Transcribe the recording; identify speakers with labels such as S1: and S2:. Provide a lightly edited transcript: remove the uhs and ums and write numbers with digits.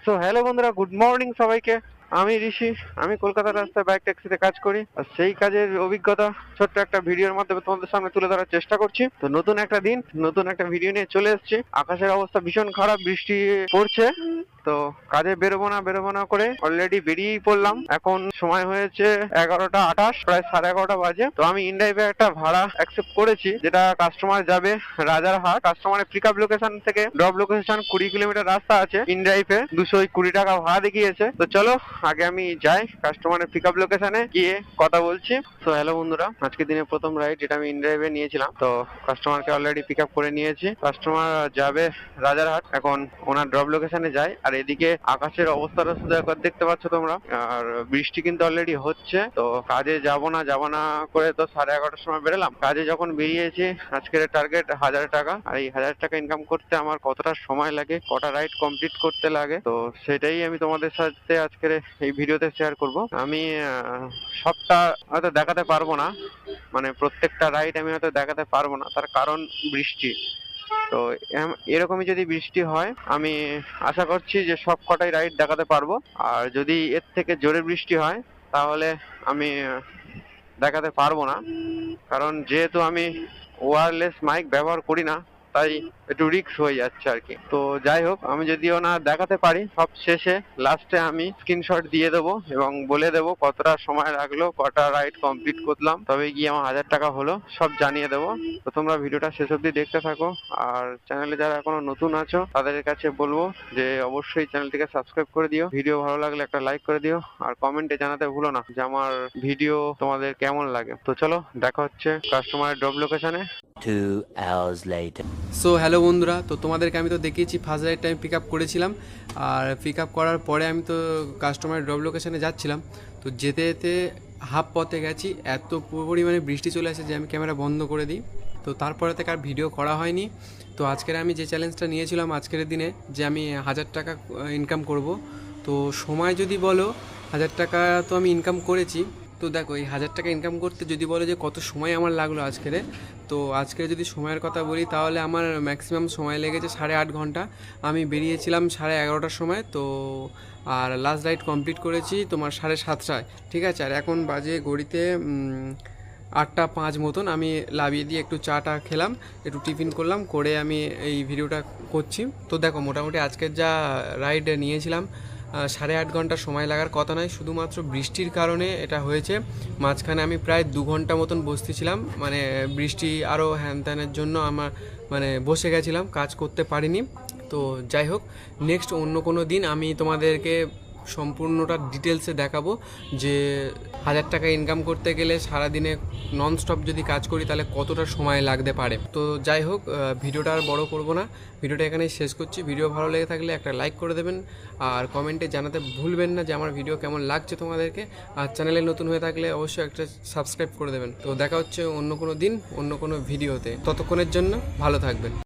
S1: So hello বন্ধুরা, good morning সবাইকে। আমি ঋষি। আমি কলকাতার রাস্তায় বাইক ট্যাক্সিতে কাজ করি, আর সেই কাজের অভিজ্ঞতা ছোট্ট একটা ভিডিওর মাধ্যমে তোমাদের সামনে তুলে ধরার চেষ্টা করছি। তো নতুন একটা দিন, নতুন একটা ভিডিও নিয়ে চলে এসেছি। আকাশের অবস্থা ভীষণ খারাপ, বৃষ্টি পড়ছে। তো কাজে বেরোবো না করে অলরেডি বেরিয়েই পড়লাম। এখন সময় হয়েছে 11টা 28, প্রায় 11:30 বাজে। তো আমি ইনড্রাইভে একটা ভাড়া অ্যাকসেপ্ট করেছি, যেটা কাস্টমার যাবে রাজারহাট। কাস্টমারের পিক আপ লোকেশন থেকে ড্রপ লোকেশন 20 কিলোমিটার রাস্তা আছে। ইনড্রাইভে 220 টাকা ভাড়া দেখিয়েছে। তো চলো আগে আমি যাই কাস্টমারের পিক আপ লোকেশনে, গিয়ে কথা বলছি। তো হ্যালো বন্ধুরা, আজকে দিনের প্রথম রাইড যেটা আমি ইনড্রাইভে নিয়েছিলাম। তো কাস্টমারকে অলরেডি পিক আপ করে নিয়েছি। কাস্টমার যাবে রাজারহাট। এখন ওনার ড্রপ লোকেশনে যাই। আর এদিকে আকাশের অবস্থাটা শুধু একবার দেখতে পাচ্ছ তোমরা। আর বৃষ্টি কিন্তু অলরেডি হচ্ছে। তো কাজে যাব না করে তো 11:30টার সময় বেরোলাম। কাজে যখন বেরিয়েছি, আজকের টার্গেট 1000 টাকা। আর এই 1000 টাকা ইনকাম করতে আমার কতটা সময় লাগে, কটা রাইড কমপ্লিট করতে লাগে, তো সেটাই আমি তোমাদের সাথে আজকের এই ভিডিওতে শেয়ার করব। আমি সবটা হয়তো দেখাতে পারবো না, মানে প্রত্যেকটা রাইড আমি হয়তো দেখাতে পারবো না, তার কারণ বৃষ্টি। তো এরকমই যদি বৃষ্টি হয়, আমি আশা করছি যে সব কটাই রাইড দেখাতে পারবো। আর যদি এর থেকে জোরে বৃষ্টি হয়, তাহলে আমি দেখাতে পারবো না, কারণ যেহেতু আমি ওয়্যারলেস মাইক ব্যবহার করি না, তাই একটু রিস্ক হয়ে যাচ্ছে আর কি। তো যাই হোক, আমি যদিও না দেখাতে পারি, সব শেষে লাস্টে আমি স্ক্রিনশট দিয়ে দেবো এবং বলে দেবো কতটা সময় লাগলো, কটা রাইড কমপ্লিট করলাম, তবে গিয়ে আমার 1000 টাকা হলো, সব জানিয়ে দেবো। তো তোমরা ভিডিওটা শেষ অবধি দেখতে থাকো। আর চ্যানেলে যারা এখনো নতুন আছো, তাদের কাছে বলবো যে অবশ্যই চ্যানেলটিকে সাবস্ক্রাইব করে দিও। ভিডিও ভালো লাগলে একটা লাইক করে দিও, আর কমেন্টে জানাতে ভুলো না যে আমার ভিডিও তোমাদের কেমন লাগে। তো চলো দেখা হচ্ছে কাস্টমারের ড্রপ লোকেশনে।
S2: 2 hours later.
S3: সো হ্যালো বন্ধুরা, তো তোমাদেরকে আমি তো দেখিয়েছি ফার্স্ট রাইডটা আমি পিক আপ করেছিলাম। আর পিক আপ করার পরে আমি তো কাস্টমারের ড্রপ লোকেশানে যাচ্ছিলাম। তো যেতে যেতে হাফ পথে গেছি, এত পরিমাণে বৃষ্টি চলে আসে যে আমি ক্যামেরা বন্ধ করে দিই। তো তারপরে থেকে আর ভিডিও করা হয়নি। তো আজকের আমি যে চ্যালেঞ্জটা নিয়েছিলাম আজকের দিনে, যে আমি 1000 টাকা ইনকাম করব। তো সময় যদি বলো, 1000 টাকা তো আমি ইনকাম করেছি। তো দেখো, এই 1000 টাকা ইনকাম করতে যদি বলো যে কত সময় আমার লাগলো আজকের, তো আজকে যদি সময়ের কথা বলি, তাহলে আমার ম্যাক্সিমাম সময় লেগেছে 8.5 ঘন্টা। আমি বেরিয়েছিলাম 11:30টার সময়। তো আর লাস্ট রাইড কমপ্লিট করেছি তোমার 7:30টায়, ঠিক আছে। আর এখন বাজে ঘড়িতে 8টা 5 মতন। আমি লাভিয়ে দিয়ে একটু চাটা খেলাম, একটু টিফিন করলাম, করে আমি এই ভিডিওটা করছি। তো দেখো, মোটামুটি আজকের যা রাইড নিয়েছিলাম, 8.5 ঘন্টা সময় লাগার কথা নয়, শুধুমাত্র বৃষ্টির কারণে এটা হয়েছে। মাঝখানে আমি প্রায় 2 ঘন্টা মতন বসতেছিলাম, মানে বৃষ্টি আরও হ্যান ত্যানের জন্য আমার মানে বসে গেছিলাম, কাজ করতে পারিনি। তো যাই হোক, নেক্সট অন্য কোনো দিন আমি তোমাদেরকে সম্পূর্ণটা ডিটেলসে দেখাবো যে 1000 টাকা ইনকাম করতে গেলে সারাদিনে ননস্টপ যদি কাজ করি তাহলে কতটা সময় লাগতে পারে। তো যাই হোক, ভিডিওটা আর বড় করব না, ভিডিওটা এখানেই শেষ করছি। ভিডিও ভালো লেগে থাকলে একটা লাইক করে দেবেন, আর কমেন্টে জানাতে ভুলবেন না যে আমার ভিডিও কেমন লাগছে তোমাদেরকে। আর চ্যানেলে নতুন হয়ে থাকলে অবশ্যই একটা সাবস্ক্রাইব করে দেবেন। তো দেখা হচ্ছে অন্য কোনো দিন অন্য কোনো ভিডিওতে। ততক্ষণের জন্য ভালো থাকবেন।